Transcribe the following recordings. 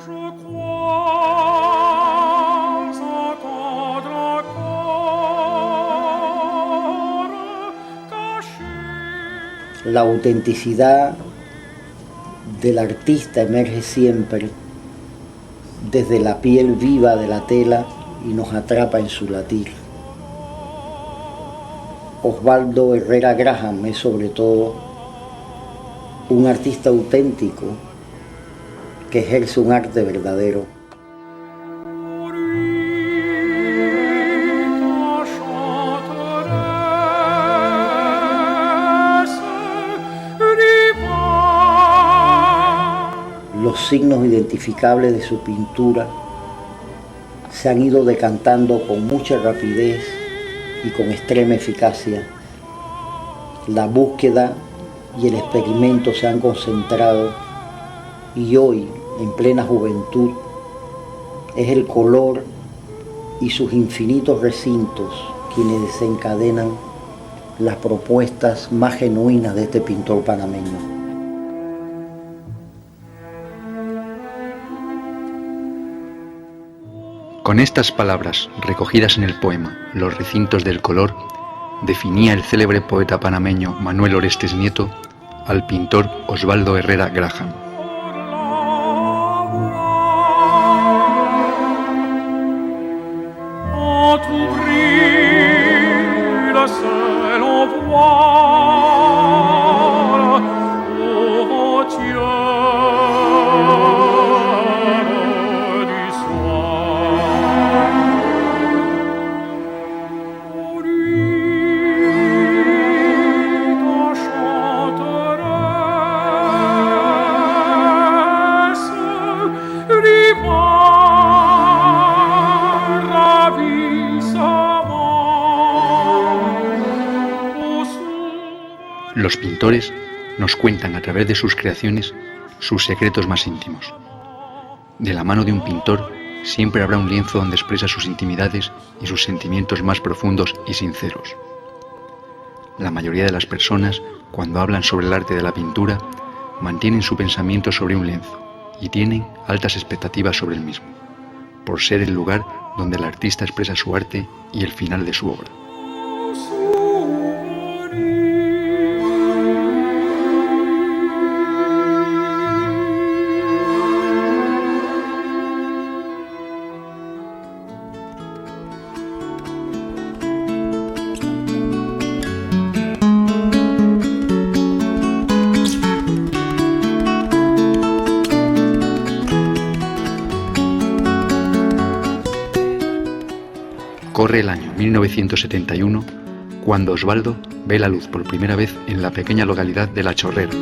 La autenticidad del artista emerge siempre desde la piel viva de la tela y nos atrapa en su latir. Osvaldo Herrera Graham es sobre todo un artista auténtico que ejerce un arte verdadero. Los signos identificables de su pintura se han ido decantando con mucha rapidez y con extrema eficacia. La búsqueda y el experimento se han concentrado y hoy, en plena juventud, es el color y sus infinitos recintos quienes desencadenan las propuestas más genuinas de este pintor panameño. Con estas palabras, recogidas en el poema Los recintos del color, definía el célebre poeta panameño Manuel Orestes Nieto al pintor Osvaldo Herrera Graham. Los pintores nos cuentan a través de sus creaciones sus secretos más íntimos. De la mano de un pintor siempre habrá un lienzo donde expresa sus intimidades y sus sentimientos más profundos y sinceros. La mayoría de las personas, cuando hablan sobre el arte de la pintura, mantienen su pensamiento sobre un lienzo y tienen altas expectativas sobre el mismo, por ser el lugar donde el artista expresa su arte y el final de su obra. Corre el año 1971 cuando Osvaldo ve la luz por primera vez en la pequeña localidad de La Chorrera.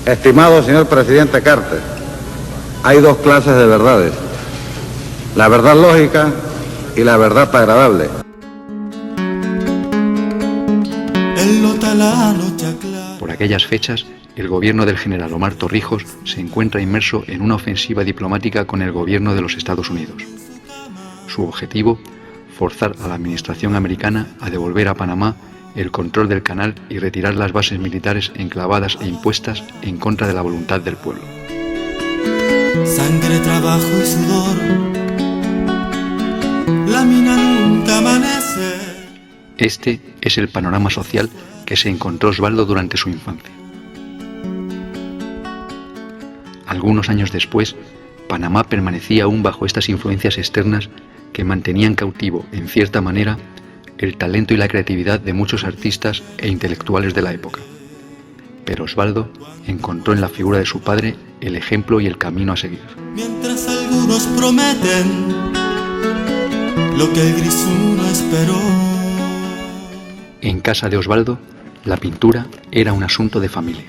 Estimado señor presidente Carter, hay dos clases de verdades: la verdad lógica y la verdad agradable. Por aquellas fechas, el gobierno del general Omar Torrijos se encuentra inmerso en una ofensiva diplomática con el gobierno de los Estados Unidos. Su objetivo, forzar a la administración americana a devolver a Panamá el control del canal y retirar las bases militares enclavadas e impuestas en contra de la voluntad del pueblo. Sangre, trabajo y sudor, la mina nunca amanece. Este es el panorama social que se encontró Osvaldo durante su infancia. Algunos años después, Panamá permanecía aún bajo estas influencias externas que mantenían cautivo, en cierta manera, el talento y la creatividad de muchos artistas e intelectuales de la época. Pero Osvaldo encontró en la figura de su padre el ejemplo y el camino a seguir. Mientras algunos prometen lo que el grisuno esperó. En casa de Osvaldo, la pintura era un asunto de familia.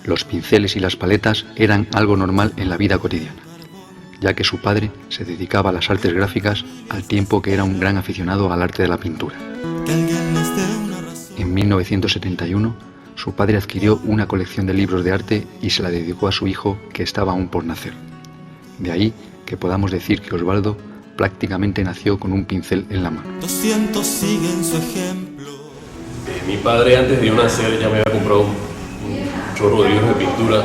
Los pinceles y las paletas eran algo normal en la vida cotidiana, ya que su padre se dedicaba a las artes gráficas al tiempo que era un gran aficionado al arte de la pintura. En 1971, su padre adquirió una colección de libros de arte y se la dedicó a su hijo, que estaba aún por nacer. De ahí que podamos decir que Osvaldo prácticamente nació con un pincel en la mano. 200 siguen su ejemplo. Mi padre, antes de yo nacer, ya me había comprado chorro de libros de pintura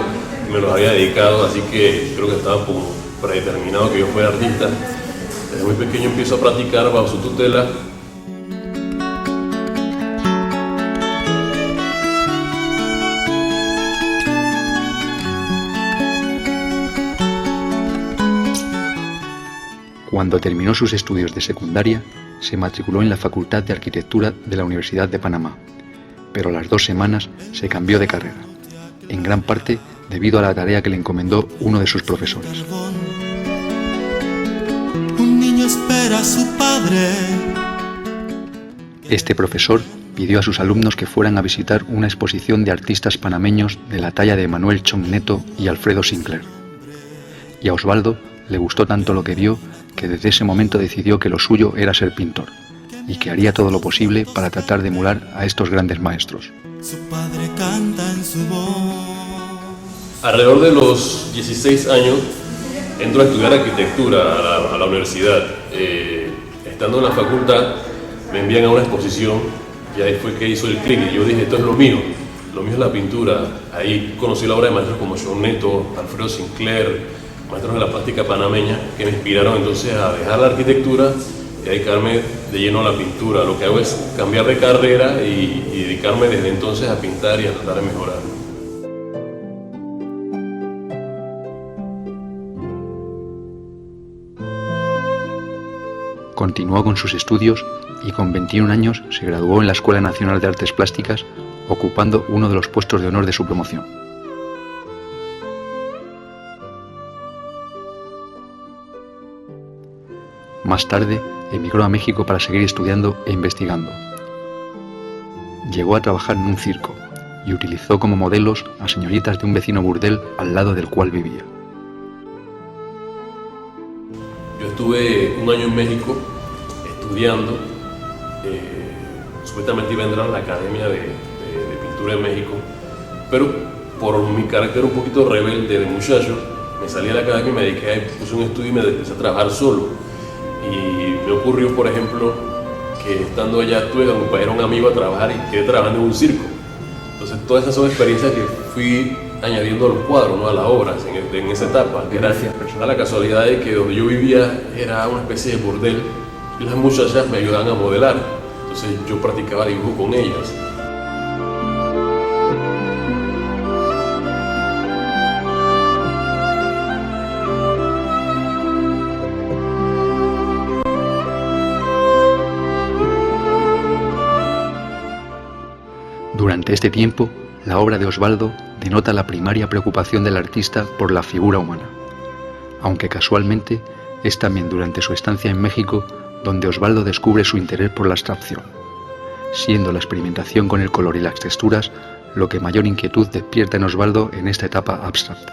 y me los había dedicado, así que creo que estaba como predeterminado que yo fuera artista. Desde muy pequeño empiezo a practicar bajo su tutela. Cuando terminó sus estudios de secundaria, se matriculó en la Facultad de Arquitectura de la Universidad de Panamá, pero a las 2 semanas se cambió de carrera, en gran parte debido a la tarea que le encomendó uno de sus profesores. Un niño espera a su padre. Este profesor pidió a sus alumnos que fueran a visitar una exposición de artistas panameños de la talla de Manuel Chong Neto y Alfredo Sinclair. Y a Osvaldo le gustó tanto lo que vio que desde ese momento decidió que lo suyo era ser pintor y que haría todo lo posible para tratar de emular a estos grandes maestros. Su padre canta en su voz. Alrededor de los 16 años entro a estudiar arquitectura a la universidad. Estando en la facultad me envían a una exposición y ahí fue que hizo el clic y yo dije, esto es lo mío es la pintura. Ahí conocí la obra de maestros como Chong Neto, Alfredo Sinclair, maestros de la plástica panameña, que me inspiraron entonces a dejar la arquitectura y dedicarme de lleno a la pintura. Lo que hago es cambiar de carrera y dedicarme desde entonces a pintar y a tratar de mejorar. Continuó con sus estudios y con 21 años se graduó en la Escuela Nacional de Artes Plásticas, ocupando uno de los puestos de honor de su promoción. Más tarde, emigró a México para seguir estudiando e investigando. Llegó a trabajar en un circo y utilizó como modelos a señoritas de un vecino burdel al lado del cual vivía. Yo estuve un año en México estudiando, supuestamente iba a entrar a la Academia de Pintura de México, pero por mi carácter un poquito rebelde de muchacho, me salí de la academia y me dediqué, puse un estudio y me empecé a trabajar solo. Y me ocurrió, por ejemplo, que estando allá tuve que acompañar a un amigo a trabajar y quedé trabajando en un circo. Entonces todas esas son experiencias que fui añadiendo a los cuadros, ¿no? A las obras en esa etapa, que era la casualidad de que donde yo vivía era una especie de burdel y las muchachas me ayudaban a modelar. Entonces yo practicaba dibujo con ellas. Durante este tiempo, la obra de Osvaldo denota la primaria preocupación del artista por la figura humana, aunque casualmente es también durante su estancia en México donde Osvaldo descubre su interés por la abstracción, siendo la experimentación con el color y las texturas lo que mayor inquietud despierta en Osvaldo en esta etapa abstracta.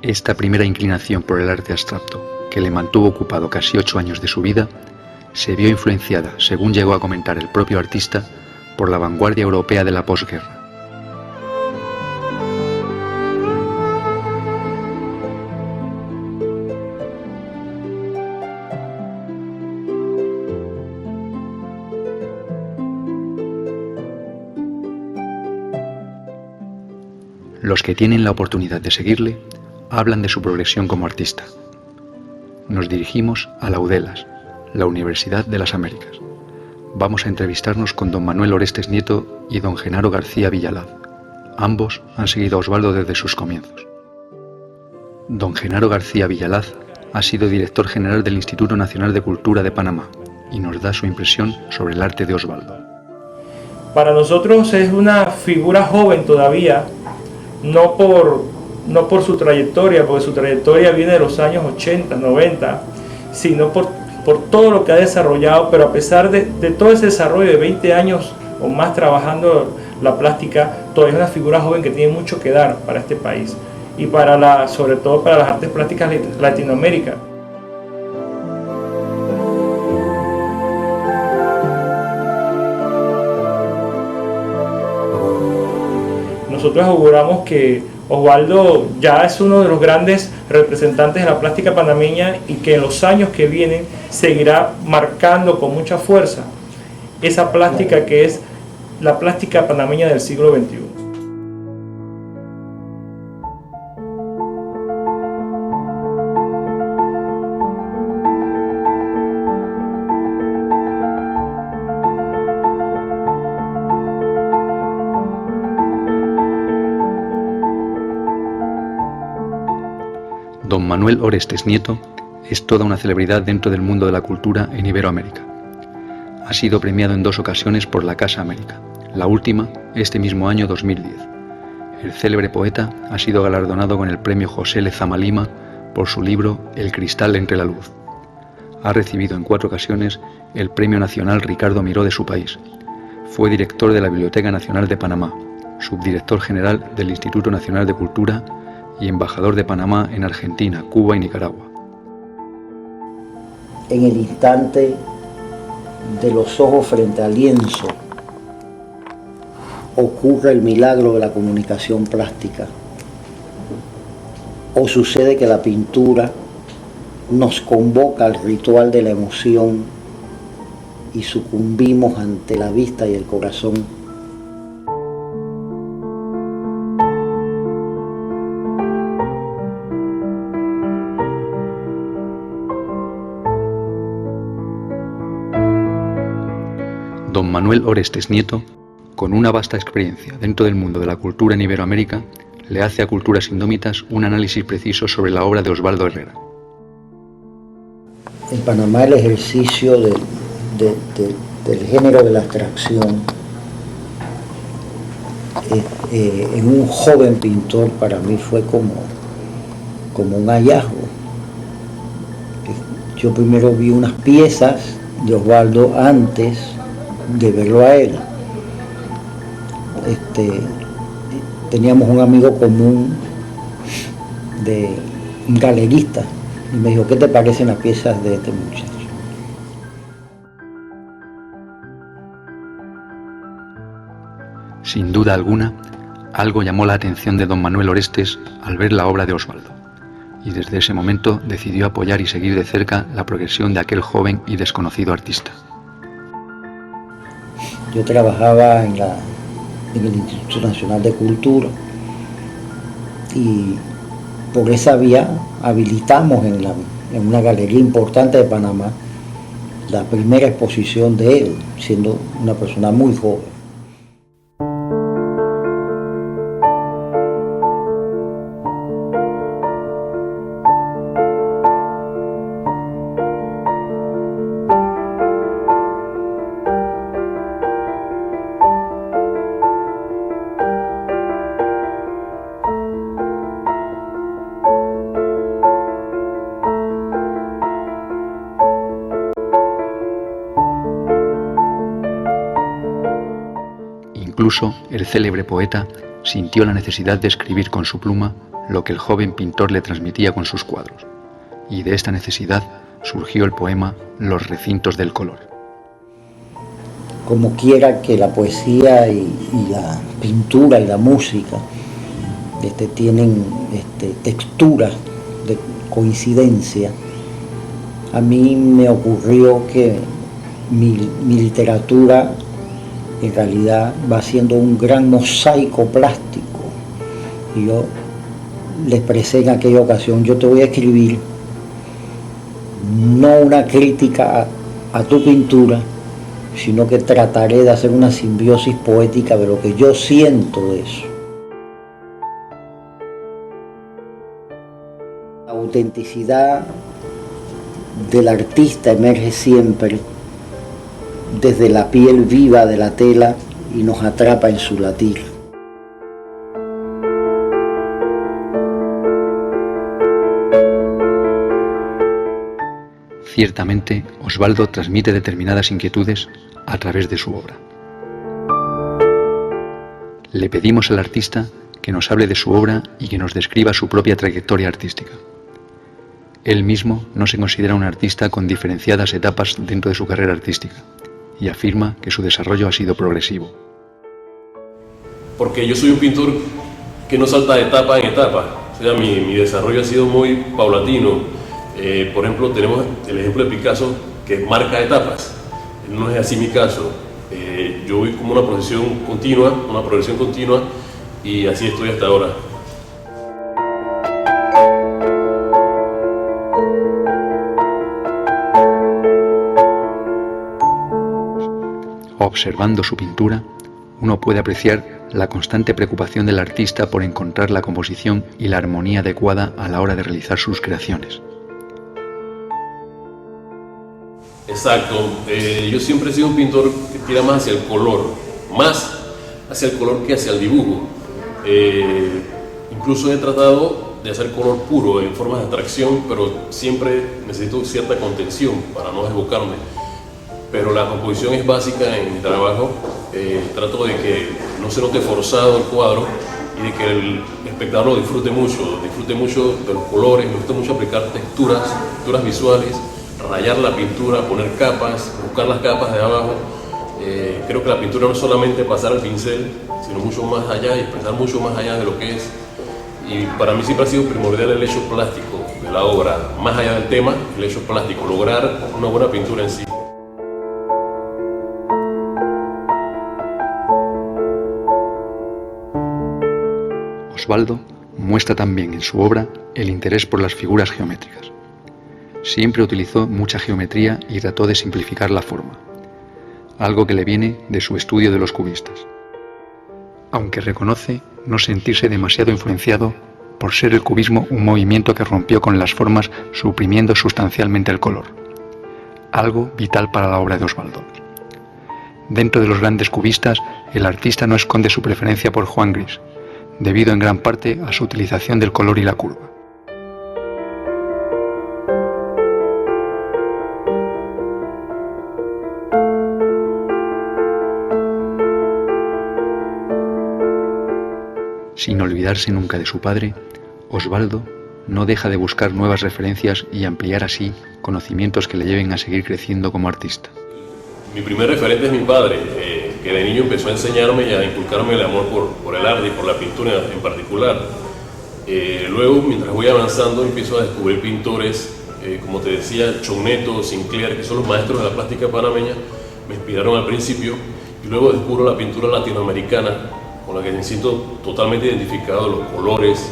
Esta primera inclinación por el arte abstracto, que le mantuvo ocupado casi 8 años de su vida, se vio influenciada, según llegó a comentar el propio artista, por la vanguardia europea de la posguerra. Los que tienen la oportunidad de seguirle hablan de su progresión como artista. Nos dirigimos a la UDELAS, la Universidad de las Américas. Vamos a entrevistarnos con don Manuel Orestes Nieto y don Genaro García Villalaz. Ambos han seguido a Osvaldo desde sus comienzos. Don Genaro García Villalaz ha sido director general del Instituto Nacional de Cultura de Panamá y nos da su impresión sobre el arte de Osvaldo. Para nosotros es una figura joven todavía, no por su trayectoria, porque su trayectoria viene de los años 80, 90, sino por todo lo que ha desarrollado, pero a pesar de todo ese desarrollo de 20 años o más trabajando la plástica, todavía es una figura joven que tiene mucho que dar para este país y sobre todo para las artes plásticas de Latinoamérica. Nosotros auguramos que Osvaldo ya es uno de los grandes representantes de la plástica panameña y que en los años que vienen seguirá marcando con mucha fuerza esa plástica que es la plástica panameña del siglo XXI. Don Manuel Orestes Nieto es toda una celebridad dentro del mundo de la cultura en Iberoamérica. Ha sido premiado en 2 ocasiones por la Casa América, la última este mismo año 2010. El célebre poeta ha sido galardonado con el premio José Lezama Lima por su libro El cristal entre la luz. Ha recibido en 4 ocasiones el Premio Nacional Ricardo Miró de su país. Fue director de la Biblioteca Nacional de Panamá, subdirector general del Instituto Nacional de Cultura y embajador de Panamá en Argentina, Cuba y Nicaragua. En el instante de los ojos frente al lienzo ocurre el milagro de la comunicación plástica, o sucede que la pintura nos convoca al ritual de la emoción y sucumbimos ante la vista y el corazón. Don Manuel Orestes Nieto, con una vasta experiencia dentro del mundo de la cultura en Iberoamérica, le hace a Culturas Indómitas un análisis preciso sobre la obra de Osvaldo Herrera. En Panamá el ejercicio del género de la abstracción en un joven pintor para mí fue como un hallazgo. Yo primero vi unas piezas de Osvaldo antes de verlo a él. Teníamos un amigo común, un galerista, y me dijo, ¿qué te parecen las piezas de este muchacho? Sin duda alguna, algo llamó la atención de don Manuel Orestes al ver la obra de Osvaldo, y desde ese momento decidió apoyar y seguir de cerca la progresión de aquel joven y desconocido artista. Yo trabajaba en el Instituto Nacional de Cultura y por esa vía habilitamos en una galería importante de Panamá la primera exposición de él, siendo una persona muy joven. Incluso el célebre poeta sintió la necesidad de escribir con su pluma lo que el joven pintor le transmitía con sus cuadros, y de esta necesidad surgió el poema Los recintos del color. Como quiera que la poesía y la pintura y la música tienen texturas de coincidencia, a mí me ocurrió que mi literatura en realidad va siendo un gran mosaico plástico. Y yo le expresé en aquella ocasión, yo te voy a escribir no una crítica a tu pintura, sino que trataré de hacer una simbiosis poética de lo que yo siento de eso. La autenticidad del artista emerge siempre desde la piel viva de la tela y nos atrapa en su latir. Ciertamente, Osvaldo transmite determinadas inquietudes a través de su obra. Le pedimos al artista que nos hable de su obra y que nos describa su propia trayectoria artística. Él mismo no se considera un artista con diferenciadas etapas dentro de su carrera artística y afirma que su desarrollo ha sido progresivo. Porque yo soy un pintor que no salta de etapa en etapa, o sea, mi desarrollo ha sido muy paulatino. Por ejemplo, tenemos el ejemplo de Picasso, que marca etapas. No es así mi caso. Yo voy como una progresión continua, y así estoy hasta ahora. Observando su pintura, uno puede apreciar la constante preocupación del artista por encontrar la composición y la armonía adecuada a la hora de realizar sus creaciones. Exacto, yo siempre he sido un pintor que tira más hacia el color, más hacia el color que hacia el dibujo. Incluso he tratado de hacer color puro en formas de atracción, pero siempre necesito cierta contención para no desbocarme. Pero la composición es básica en mi trabajo. Trato de que no se note forzado el cuadro y de que el espectador lo disfrute mucho de los colores. Me gusta mucho aplicar texturas visuales, rayar la pintura, poner capas, buscar las capas de abajo. Creo que la pintura no es solamente pasar el pincel, sino mucho más allá y expresar mucho más allá de lo que es. Y para mí siempre ha sido primordial el hecho plástico de la obra, más allá del tema, el hecho plástico, lograr una buena pintura en sí. Osvaldo muestra también en su obra el interés por las figuras geométricas. Siempre utilizó mucha geometría y trató de simplificar la forma, algo que le viene de su estudio de los cubistas. Aunque reconoce no sentirse demasiado influenciado por ser el cubismo un movimiento que rompió con las formas suprimiendo sustancialmente el color, algo vital para la obra de Osvaldo. Dentro de los grandes cubistas, el artista no esconde su preferencia por Juan Gris, debido en gran parte a su utilización del color y la curva. Sin olvidarse nunca de su padre, Osvaldo no deja de buscar nuevas referencias y ampliar así conocimientos que le lleven a seguir creciendo como artista. Mi primer referente es mi padre, que de niño empezó a enseñarme y a inculcarme el amor por el arte y por la pintura en particular. Luego, mientras voy avanzando, empiezo a descubrir pintores, como te decía, Chonneto, Sinclair, que son los maestros de la plástica panameña, me inspiraron al principio, y luego descubro la pintura latinoamericana, con la que me siento totalmente identificado, los colores,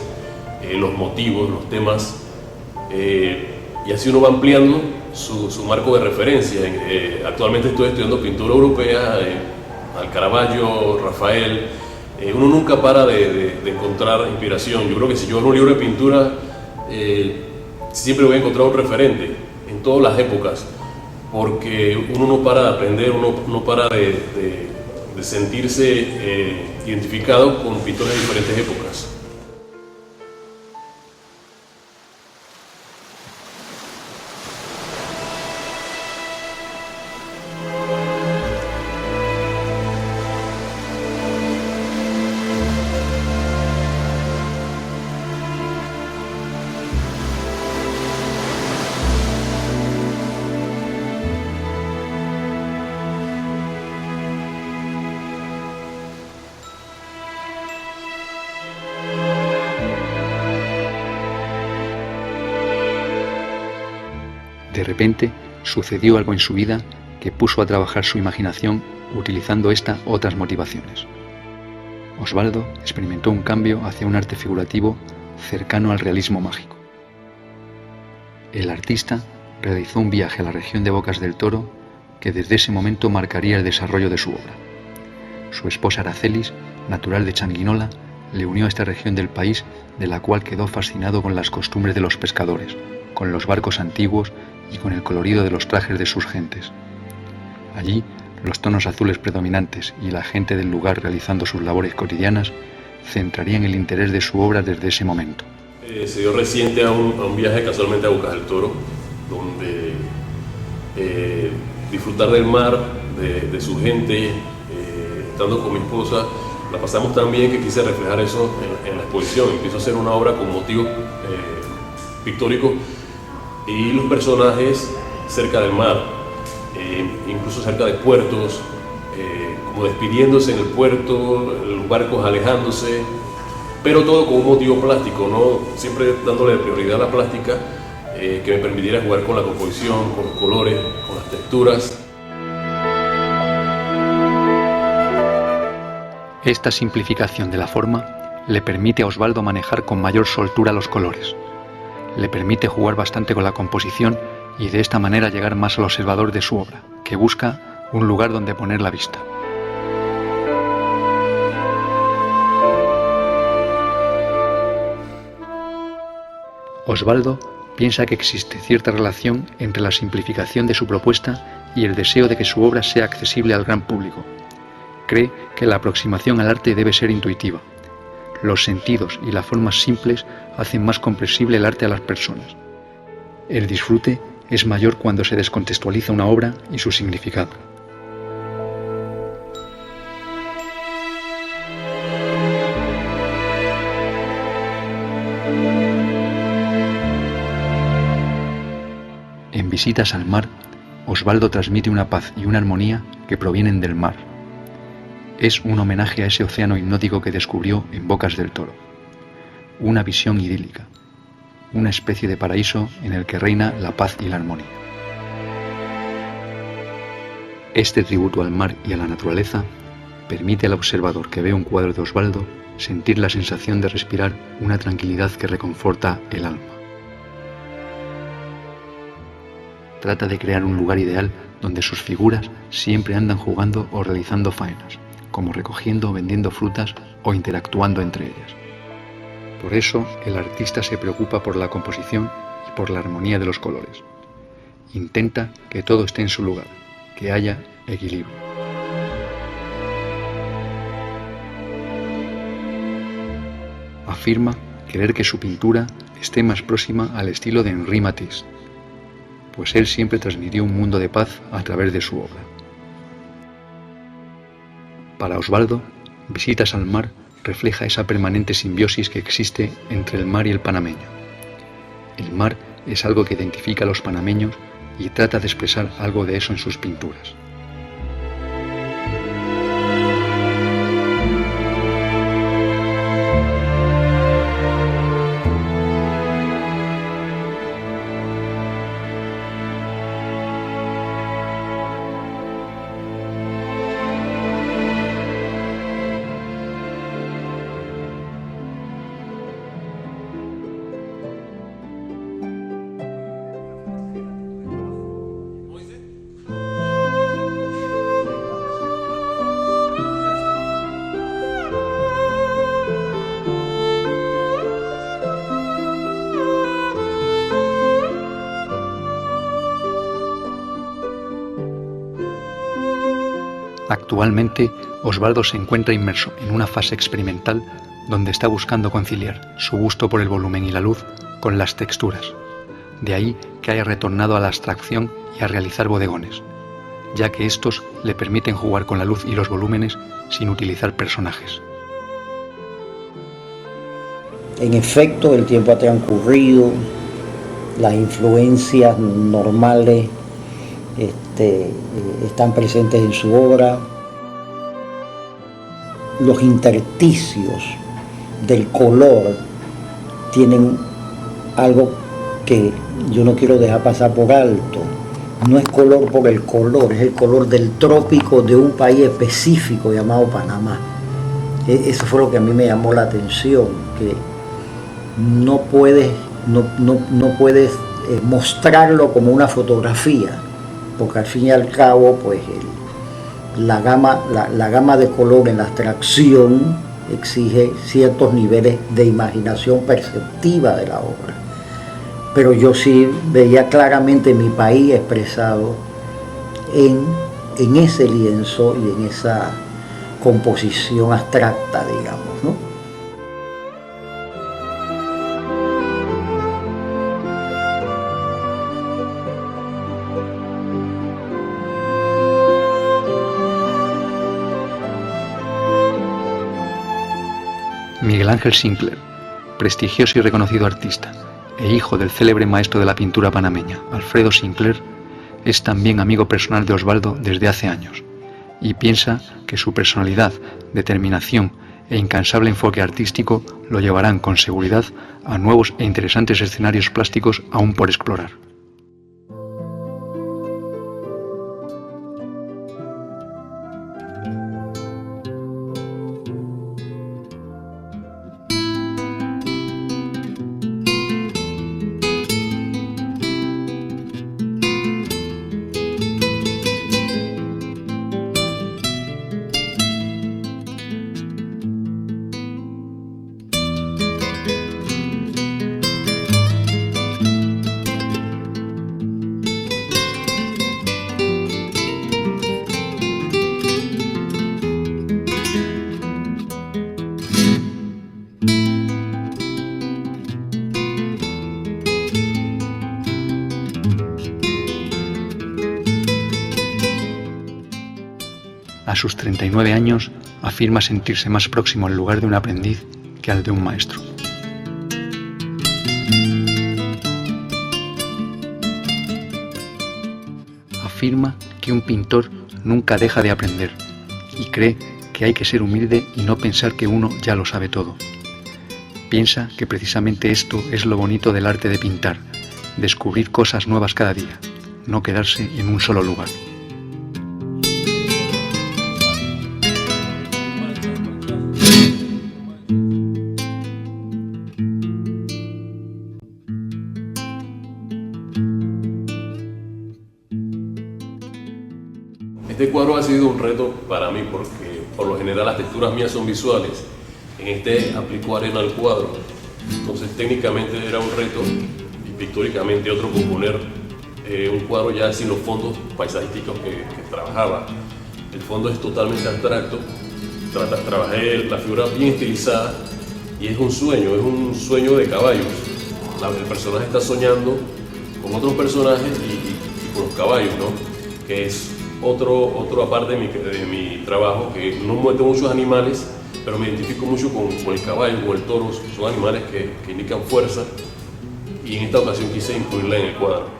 los motivos, los temas, y así uno va ampliando su marco de referencia. Actualmente estoy estudiando pintura europea, al Caravaggio, Rafael. Uno nunca para de encontrar inspiración. Yo creo que si yo abro un libro de pintura, siempre voy a encontrar un referente en todas las épocas, porque uno no para de aprender, uno no para de sentirse identificado con pintores de diferentes épocas. De repente, sucedió algo en su vida que puso a trabajar su imaginación utilizando esta otras motivaciones. Osvaldo experimentó un cambio hacia un arte figurativo cercano al realismo mágico. El artista realizó un viaje a la región de Bocas del Toro que desde ese momento marcaría el desarrollo de su obra. Su esposa Aracelis, natural de Changuinola, le unió a esta región del país, de la cual quedó fascinado con las costumbres de los pescadores, con los barcos antiguos y con el colorido de los trajes de sus gentes. Allí, los tonos azules predominantes y la gente del lugar realizando sus labores cotidianas centrarían el interés de su obra desde ese momento. Se dio reciente a un viaje casualmente a Bocas del Toro, donde disfrutar del mar, de su gente, estando con mi esposa, la pasamos tan bien que quise reflejar eso en la exposición. Empiezo a hacer una obra con motivos pictóricos y los personajes cerca del mar, incluso cerca de puertos, como despidiéndose en el puerto, los barcos alejándose, pero todo con un motivo plástico, ¿no? Siempre dándole prioridad a la plástica, que me permitiera jugar con la composición, con los colores, con las texturas. Esta simplificación de la forma le permite a Osvaldo manejar con mayor soltura los colores. Le permite jugar bastante con la composición y de esta manera llegar más al observador de su obra, que busca un lugar donde poner la vista. Osvaldo piensa que existe cierta relación entre la simplificación de su propuesta y el deseo de que su obra sea accesible al gran público. Cree que la aproximación al arte debe ser intuitiva. Los sentidos y las formas simples hacen más comprensible el arte a las personas. El disfrute es mayor cuando se descontextualiza una obra y su significado. En Visitas al mar, Osvaldo transmite una paz y una armonía que provienen del mar. Es un homenaje a ese océano hipnótico que descubrió en Bocas del Toro. Una visión idílica, una especie de paraíso en el que reina la paz y la armonía. Este tributo al mar y a la naturaleza permite al observador que ve un cuadro de Osvaldo sentir la sensación de respirar una tranquilidad que reconforta el alma. Trata de crear un lugar ideal donde sus figuras siempre andan jugando o realizando faenas, como recogiendo o vendiendo frutas o interactuando entre ellas. Por eso, el artista se preocupa por la composición y por la armonía de los colores. Intenta que todo esté en su lugar, que haya equilibrio. Afirma querer que su pintura esté más próxima al estilo de Henri Matisse, pues él siempre transmitió un mundo de paz a través de su obra. Para Osvaldo, Visitas al mar refleja esa permanente simbiosis que existe entre el mar y el panameño. El mar es algo que identifica a los panameños y trata de expresar algo de eso en sus pinturas. Actualmente, Osvaldo se encuentra inmerso en una fase experimental donde está buscando conciliar su gusto por el volumen y la luz con las texturas. De ahí que haya retornado a la abstracción y a realizar bodegones, ya que estos le permiten jugar con la luz y los volúmenes sin utilizar personajes. En efecto, el tiempo ha transcurrido, las influencias normales están presentes en su obra. Los intersticios del color tienen algo que yo no quiero dejar pasar por alto. No es color por el color, es el color del trópico de un país específico llamado Panamá. Eso fue lo que a mí me llamó la atención, que no puedes mostrarlo como una fotografía, porque al fin y al cabo pues la gama de color en la abstracción exige ciertos niveles de imaginación perceptiva de la obra. Pero yo sí veía claramente mi país expresado en ese lienzo y en esa composición abstracta, digamos, ¿no? Miguel Ángel Sinclair, prestigioso y reconocido artista e hijo del célebre maestro de la pintura panameña, Alfredo Sinclair, es también amigo personal de Osvaldo desde hace años y piensa que su personalidad, determinación e incansable enfoque artístico lo llevarán con seguridad a nuevos e interesantes escenarios plásticos aún por explorar. A sus 39 años afirma sentirse más próximo al lugar de un aprendiz que al de un maestro. Afirma que un pintor nunca deja de aprender y cree que hay que ser humilde y no pensar que uno ya lo sabe todo. Piensa que precisamente esto es lo bonito del arte de pintar, descubrir cosas nuevas cada día, no quedarse en un solo lugar. Este cuadro ha sido un reto para mí porque por lo general las texturas mías son visuales. En este aplicó arena al cuadro, entonces técnicamente era un reto y pictóricamente otro componer un cuadro ya sin los fondos paisajísticos que trabajaba. El fondo es totalmente abstracto, trabajé la figura bien estilizada y es un sueño de caballos. El personaje está soñando con otros personajes y con los caballos, ¿no? Que es otro aparte de mi trabajo, que no muestro muchos animales, pero me identifico mucho con el caballo, con el toro. Son animales que indican fuerza y en esta ocasión quise incluirla en el cuadro.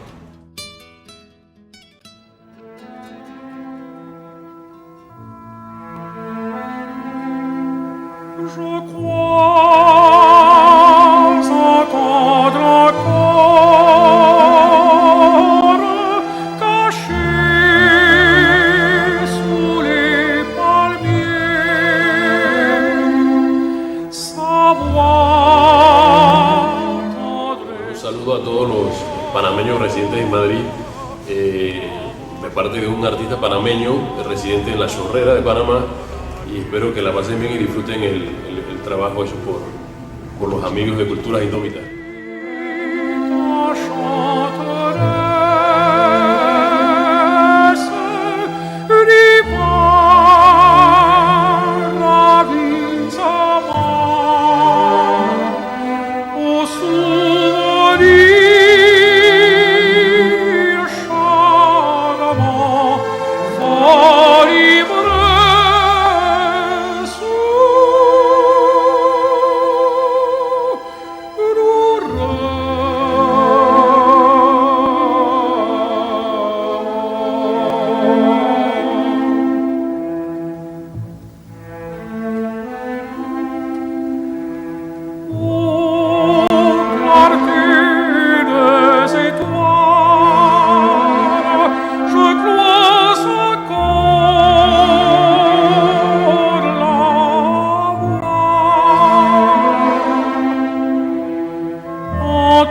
A todos los panameños residentes en Madrid, de parte de un artista panameño residente en La Chorrera de Panamá, y espero que la pasen bien y disfruten el trabajo hecho por los amigos de Culturas Indómitas.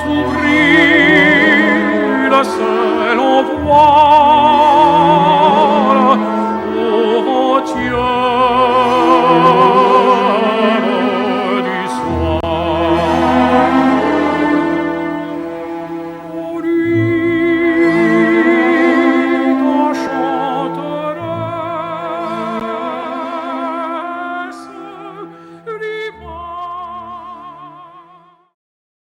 T'ouvrir le seul envoi